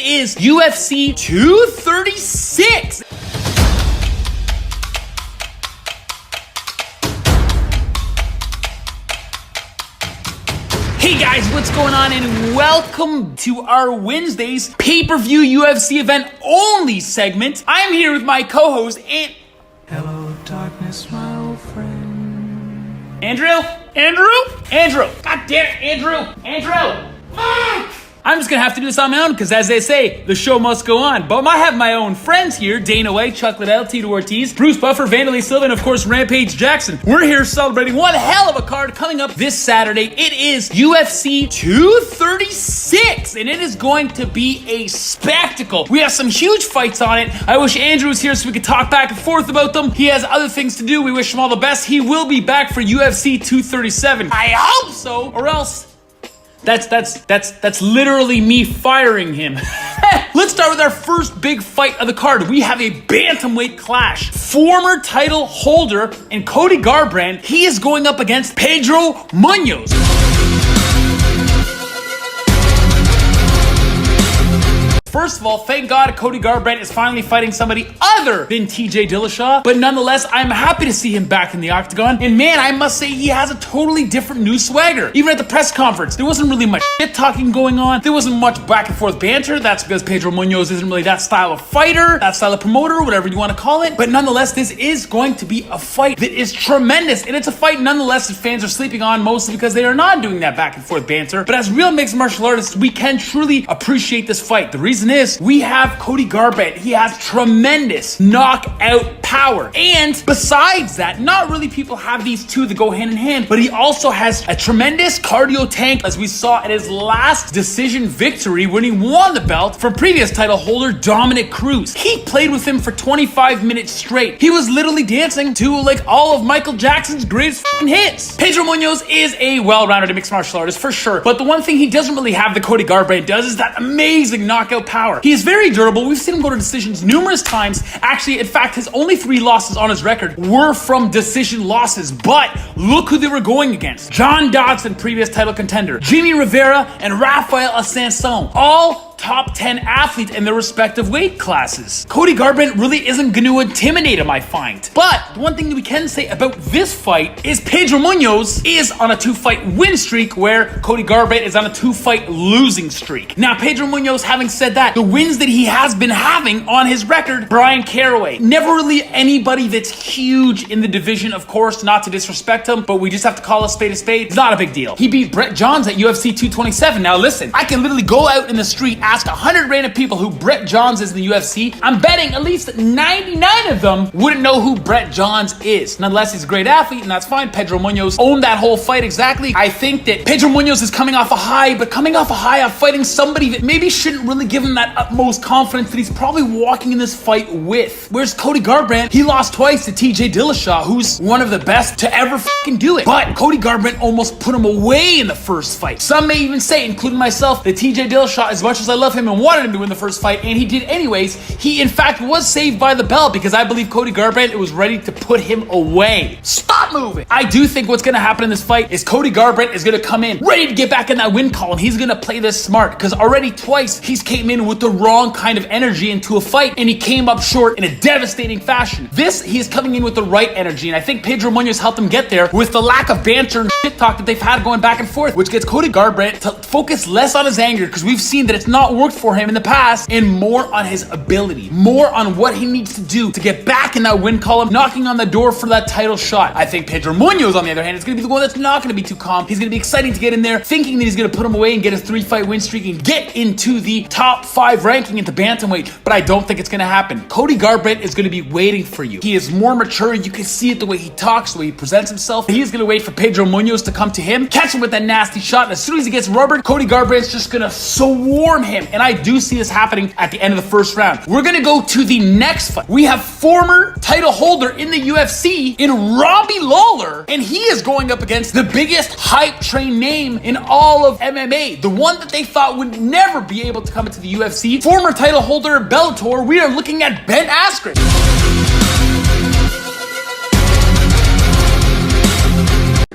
is UFC 236. Hey guys, what's going on, and welcome to our Wednesday's pay-per-view UFC event only segment. I'm here with my co-host, Hello, darkness, my old friend. Andrew? God damn it, Andrew! I'm just gonna have to do this on my own because, as they say, the show must go on. But I have my own friends here: Dana White, Chuck Liddell, Tito Ortiz, Bruce Buffer, Vanderlei Silva, and of course Rampage Jackson. We're here celebrating one hell of a card coming up this Saturday. It is UFC 236, and it is going to be a spectacle. We have some huge fights on it. I wish Andrew was here so we could talk back and forth about them. He has other things to do. We wish him all the best. He will be back for UFC 237. I hope so, or else that's literally me firing him. Let's start with our first big fight of the card. We have a bantamweight clash. Former title holder and Cody Garbrandt, he is going up against Pedro Munoz. First of all, thank God Cody Garbrandt is finally fighting somebody other than TJ Dillashaw. But nonetheless, I'm happy to see him back in the octagon. And man, I must say he has a totally different new swagger. Even at the press conference, there wasn't really much shit talking going on. There wasn't much back and forth banter. That's because Pedro Munoz isn't really that style of fighter, that style of promoter, whatever you want to call it. But nonetheless, this is going to be a fight that is tremendous. And it's a fight nonetheless that fans are sleeping on, mostly because they are not doing that back and forth banter. But as real mixed martial artists, we can truly appreciate this fight. The reason is we have Cody Garbrandt. He has tremendous knockout power. And besides that, not really people have these two that go hand in hand, but he also has a tremendous cardio tank, as we saw at his last decision victory when he won the belt from previous title holder Dominic Cruz. He played with him for 25 minutes straight. He was literally dancing to like all of Michael Jackson's greatest hits. Pedro Munoz is a well-rounded mixed martial artist for sure, but the one thing he doesn't really have that Cody Garbrandt does is that amazing knockout power. He is very durable. We've seen him go to decisions numerous times. Actually, in fact, his only 3 losses on his record were from decision losses. But look who they were going against. John Dodson, previous title contender. Jimmy Rivera and Rafael Assunção. All top 10 athletes in their respective weight classes. Cody Garbrandt really isn't going to intimidate him, I find. But the one thing that we can say about this fight is Pedro Munoz is on a 2-fight win streak, where Cody Garbrandt is on a 2-fight losing streak. Now, Pedro Munoz, having said that, the wins that he has been having on his record: Brian Caraway, never really anybody that's huge in the division, of course, not to disrespect him, but we just have to call a spade a spade. It's not a big deal. He beat Brett Johns at UFC 227. Now listen, I can literally go out in the street, ask 100 random people who Brett Johns is in the UFC. I'm betting at least 99 of them wouldn't know who Brett Johns is. Nonetheless, he's a great athlete, and that's fine. Pedro Munoz owned that whole fight exactly. I think that Pedro Munoz is coming off a high, but coming off a high of fighting somebody that maybe shouldn't really give him that utmost confidence that he's probably walking in this fight with. Whereas Cody Garbrandt, he lost twice to TJ Dillashaw, who's one of the best to ever fucking do it. But Cody Garbrandt almost put him away in the first fight. Some may even say, including myself, that TJ Dillashaw, as much as I love him and wanted him to win the first fight, and he did anyways, he in fact was saved by the bell, because I believe Cody Garbrandt was ready to put him away. Stop moving! I do think what's going to happen in this fight is Cody Garbrandt is going to come in ready to get back in that win column. He's going to play this smart, because already twice he's came in with the wrong kind of energy into a fight, and he came up short in a devastating fashion. This, he is coming in with the right energy, and I think Pedro Munoz helped him get there with the lack of banter and shit talk that they've had going back and forth, which gets Cody Garbrandt to focus less on his anger, because we've seen that it's not worked for him in the past, and more on his ability, more on what he needs to do to get back in that win column, knocking on the door for that title shot. I think Pedro Munoz, on the other hand, is going to be the one that's not going to be too calm. He's going to be exciting to get in there, thinking that he's going to put him away and get his 3-fight win streak and get into the top 5 ranking into bantamweight, but I don't think it's going to happen. Cody Garbrandt is going to be waiting for you. He is more mature. You can see it the way he talks, the way he presents himself. He is going to wait for Pedro Munoz to come to him, catch him with that nasty shot, and as soon as he gets rubbered, Cody Garbrandt's just going to swarm him, and I do see this happening at the end of the first round. We're going to go to the next fight. We have former title holder in the UFC in Robbie Lawler, and he is going up against the biggest hype train name in all of MMA, the one that they thought would never be able to come into the UFC. Former title holder of Bellator, we are looking at Ben Askren.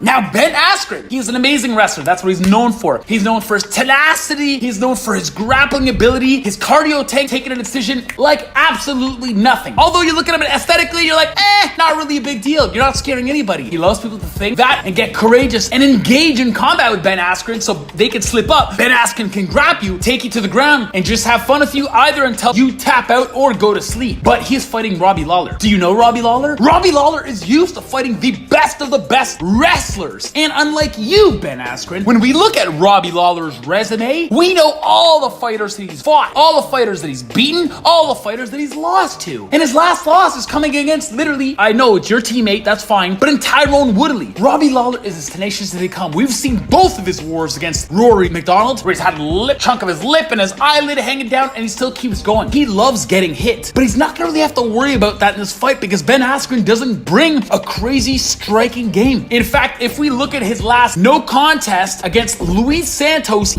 Now, Ben Askren, he's an amazing wrestler. That's what he's known for. He's known for his tenacity. He's known for his grappling ability, his cardio tank, taking a decision like absolutely nothing. Although you look at him aesthetically, you're like, not really a big deal. You're not scaring anybody. He loves people to think that and get courageous and engage in combat with Ben Askren so they can slip up. Ben Askren can grab you, take you to the ground, and just have fun with you either until you tap out or go to sleep. But he's fighting Robbie Lawler. Do you know Robbie Lawler? Robbie Lawler is used to fighting the best of the best wrestlers. And unlike you, Ben Askren, when we look at Robbie Lawler's resume, we know all the fighters that he's fought, all the fighters that he's beaten, all the fighters that he's lost to. And his last loss is coming against literally, I know it's your teammate, that's fine, but in Tyron Woodley. Robbie Lawler is as tenacious as they come. We've seen both of his wars against Rory McDonald, where he's had a chunk of his lip and his eyelid hanging down, and he still keeps going. He loves getting hit, but he's not gonna really have to worry about that in this fight because Ben Askren doesn't bring a crazy striking game. In fact, if we look at his last no contest against Luis Santos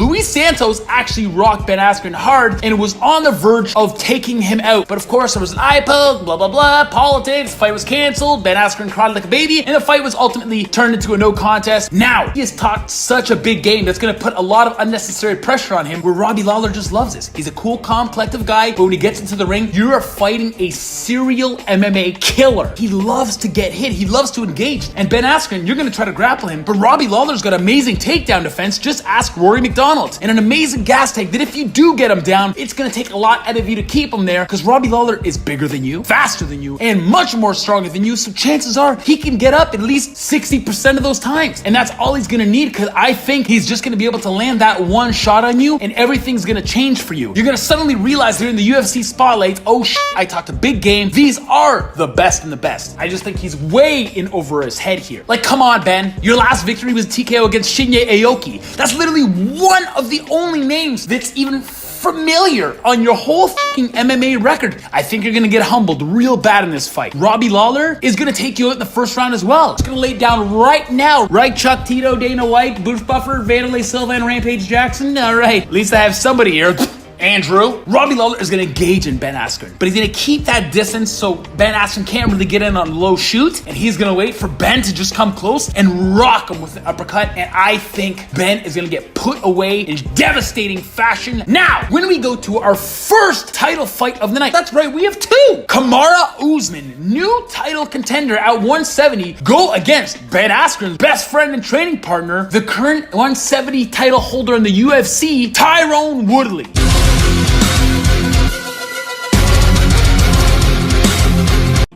actually rocked Ben Askren hard and was on the verge of taking him out. But of course, there was an eye poke, blah, blah, blah, politics, fight was canceled, Ben Askren cried like a baby, and the fight was ultimately turned into a no contest. Now, he has talked such a big game that's gonna put a lot of unnecessary pressure on him, where Robbie Lawler just loves this. He's a cool, calm, collective guy, but when he gets into the ring, you are fighting a serial MMA killer. He loves to get hit, he loves to engage, and Ben Askren, you're gonna try to grapple him, but Robbie Lawler's got amazing takedown defense. Just ask Rory McDonald, and an amazing gas tank that if you do get him down, it's gonna take a lot out of you to keep him there, because Robbie Lawler is bigger than you, faster than you, and much more stronger than you, so chances are he can get up at least 60% of those times, and that's all he's gonna need, because I think he's just gonna be able to land that one shot on you, and everything's gonna change for you. You're gonna suddenly realize they're in the UFC spotlight, oh I talked a big game, these are the best and the best. I just think he's way in over his head here. Like, come on, Ben, your last victory was TKO against Shinya Aoki. That's literally one of the only names that's even familiar on your whole fucking MMA record. I think you're gonna get humbled real bad in this fight. Robbie Lawler is gonna take you out in the first round as well. It's gonna lay it down right now. Right, Chuck Tito, Dana White, Bruce Buffer, Vanderlei Silva, and Rampage Jackson? All right, at least I have somebody here. Andrew. Robbie Lawler is going to engage in Ben Askren, but he's going to keep that distance so Ben Askren can't really get in on low shoot, and he's going to wait for Ben to just come close and rock him with an uppercut, and I think Ben is going to get put away in devastating fashion. Now, when we go to our first title fight of the night, that's right, we have two. Kamaru Usman, new title contender at 170, go against Ben Askren's best friend and training partner, the current 170 title holder in the UFC, Tyron Woodley.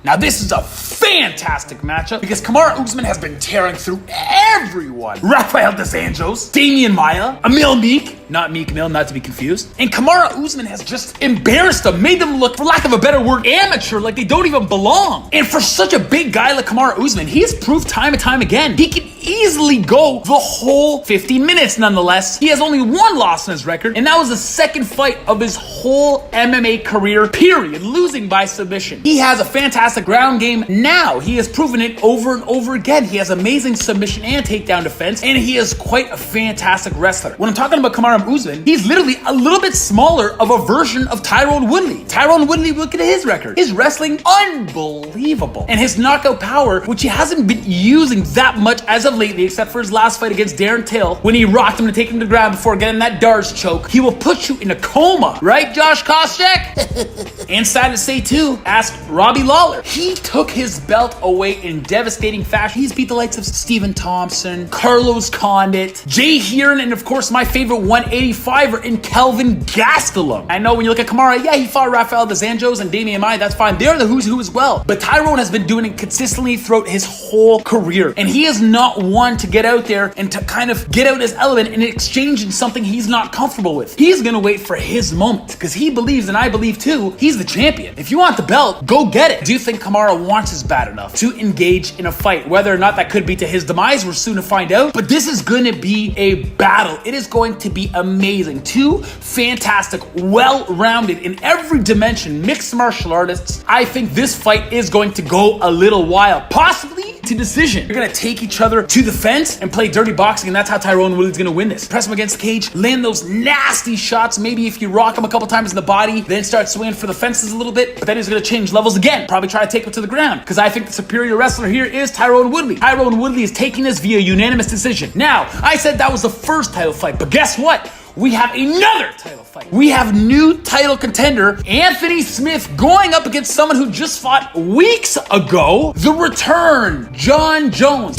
Now this is a fantastic matchup because Kamaru Usman has been tearing through everyone. Rafael dos Anjos, Damian Maia, Emil Meek, not Meek Mill, not to be confused. And Kamaru Usman has just embarrassed them, made them look, for lack of a better word, amateur, like they don't even belong. And for such a big guy like Kamaru Usman, he has proved time and time again, he can easily go the whole 50 minutes nonetheless. He has only one loss in his record, and that was the second fight of his whole MMA career, period, losing by submission. He has a fantastic ground game now. He has proven it over and over again. He has amazing submission and takedown defense, and he is quite a fantastic wrestler. When I'm talking about Kamaru Usman, he's literally a little bit smaller of a version of Tyron Woodley. Tyron Woodley, look at his record. His wrestling, unbelievable. And his knockout power, which he hasn't been using that much as of lately, except for his last fight against Darren Till, when he rocked him to take him to the ground before getting that Darts choke. He will put you in a coma, right, Josh Koscheck? And sad to say too, ask Robbie Lawler. He took his belt away in devastating fashion. He's beat the likes of Stephen Thompson, Carlos Condit, Jay Heron, and of course my favorite 185er in Kelvin Gastelum. I know when you look at Kamaru, yeah, he fought Rafael dos Anjos and Damian Maia, that's fine. They're the who's who as well. But Tyron has been doing it consistently throughout his whole career. And he is not one to get out there and to kind of get out his element and exchange in something he's not comfortable with. He's gonna wait for his moment because he believes, and I believe too, he's the champion. If you want the belt, go get it. Do you think Kamaru wants his bad enough to engage in a fight? Whether or not that could be to his demise, we're soon to find out. But this is going to be a battle. It is going to be amazing. Two fantastic, well-rounded in every dimension mixed martial artists. I think this fight is going to go a little while, possibly to to decision. They're gonna take each other to the fence and play dirty boxing, and that's how Tyron Woodley's gonna win this. Press him against the cage, land those nasty shots. Maybe if you rock him a couple times in the body, then start swinging for the fences a little bit, but then he's gonna change levels again. Probably try to take him to the ground, because I think the superior wrestler here is Tyron Woodley. Tyron Woodley is taking this via unanimous decision. Now, I said that was the first title fight, but guess what? We have another title fight. We have new title contender Anthony Smith going up against someone who just fought weeks ago. The return, Jon Jones.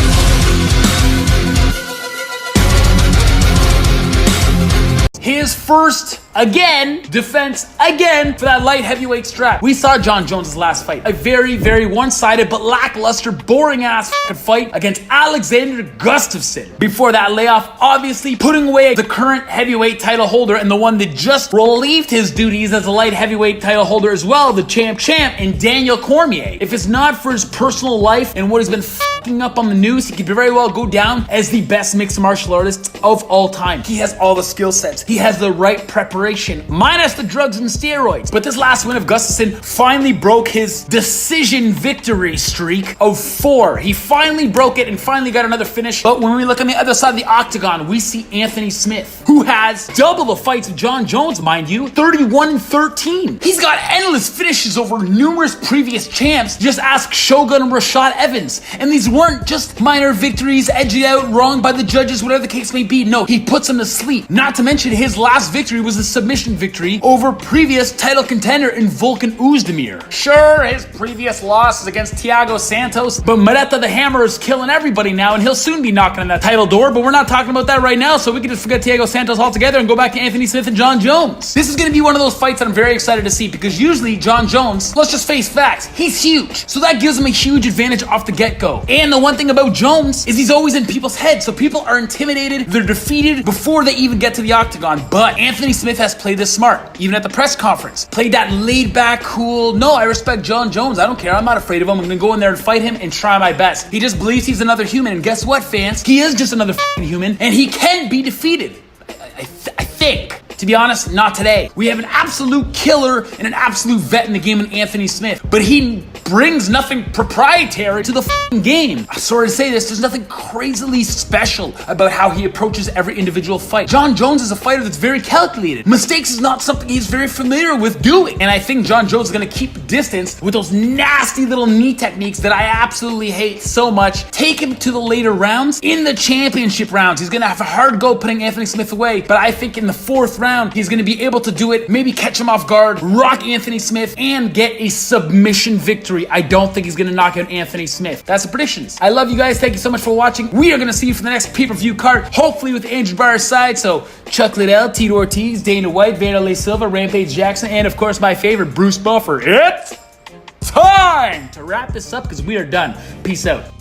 His first, defense for that light heavyweight strap. We saw Jon Jones' last fight. A very, very one-sided but lackluster, boring-ass fight against Alexander Gustafsson. Before that layoff, obviously putting away the current heavyweight title holder and the one that just relieved his duties as a light heavyweight title holder as well, the champ in Daniel Cormier. If it's not for his personal life and what has been f***ing up on the news, he could very well go down as the best mixed martial artist of all time. He has all the skill sets. He has the right preparation, minus the drugs and steroids. But this last win of Gustafsson finally broke his decision victory streak of 4. He finally broke it and finally got another finish. But when we look on the other side of the octagon, we see Anthony Smith, who has double the fights of Jon Jones, mind you, 31-13. He's got endless finishes over numerous previous champs. Just ask Shogun and Rashad Evans. And these weren't just minor victories, edged out, wrong by the judges, whatever the case may be. No, he puts them to sleep. Not to mention his last victory was a submission victory over previous title contender in Volkan Oezdemir. Sure, his previous loss is against Thiago Santos, but Mareta the Hammer is killing everybody now, and he'll soon be knocking on that title door, but we're not talking about that right now, so we can just forget Thiago Santos altogether and go back to Anthony Smith and Jon Jones. This is going to be one of those fights that I'm very excited to see, because usually Jon Jones, let's just face facts, he's huge, so that gives him a huge advantage off the get-go. And the one thing about Jones is he's always in people's heads, so people are intimidated, they're defeated before they even get to the octagon. But Anthony Smith has played this smart, even at the press conference. Played that laid back, cool, no, I respect Jon Jones, I don't care, I'm not afraid of him, I'm gonna go in there and fight him and try my best. He just believes he's another human, and guess what, fans? He is just another human, and he can be defeated. I think. To be honest, not today. We have an absolute killer and an absolute vet in the game in Anthony Smith, but he brings nothing proprietary to the game. I'm sorry to say this, there's nothing crazily special about how he approaches every individual fight. Jon Jones is a fighter that's very calculated. Mistakes is not something he's very familiar with doing. And I think Jon Jones is going to keep distance with those nasty little knee techniques that I absolutely hate so much. Take him to the later rounds. In the championship rounds, he's going to have a hard go putting Anthony Smith away, but I think in the 4th round, he's going to be able to do it, maybe catch him off guard, rock Anthony Smith, and get a submission victory. I don't think he's going to knock out Anthony Smith. That's the predictions. I love you guys. Thank you so much for watching. We are going to see you for the next pay-per-view card, hopefully with Andrew by our side. So Chuck Liddell, Tito Ortiz, Dana White, Vanderlei Silva, Rampage Jackson, and of course my favorite, Bruce Buffer. It's time to wrap this up because we are done. Peace out.